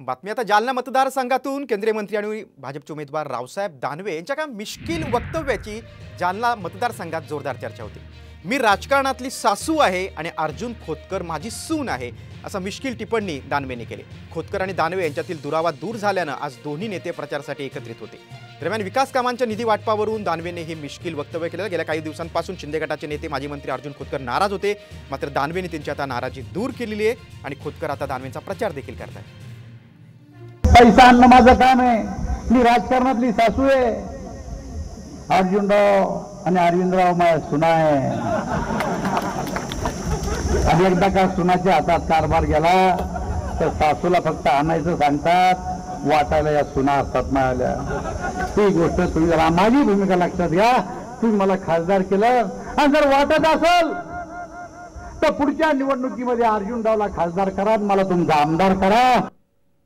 बातमी आता जालना मतदारसंघातून केंद्रीय मंत्री आणि भाजपचे उमेदवार रावसाहेब दानवे यांच्या का मिश्किल वक्तव्याची जालना मतदारसंघात जोरदार चर्चा होती। मी राजकारणातली सासू आहे आणि अर्जुन खोतकर माझी सून आहे असं मिश्किल टिप्पणी दानवेने केली। खोतकर आणि दानवे यांच्यातील दुरावा दूर झाल्याने आज दोन्ही नेते प्रचारासाठी एकत्रित होते। दरम्यान विकास कामांच्या निधी वाटपावरून दानवेने हे मिश्किल वक्तव्य केले। गेल्या काही दिवसांपासून शिंदे गटाचे नेते माजी मंत्री अर्जुन खोतकर नाराज होते, मात्र दानवेने त्यांची आता नाराजी दूर केलेली आहे आणि खोतकर आता दानवेंचा प्रचार देखील करतात। पैसा आणणं माझं काम आहे, मी राजकारणातली सासू आहे। अर्जुनराव आणि अरविंदराव माझ्या सुना आहे आणि एकदा का सुनाच्या हातात कारभार गेला तर सासूला फक्त आणायचं सांगतात, वाटायला या सुना असतात मिळाल्या। ती गोष्ट तुम्ही जरा माझी भूमिका लक्षात घ्या। तुम्ही मला खासदार केलं आणि जर वाटत असेल तर पुढच्या निवडणुकीमध्ये अर्जुनरावला खासदार करा, मला तुमचा आमदार करा।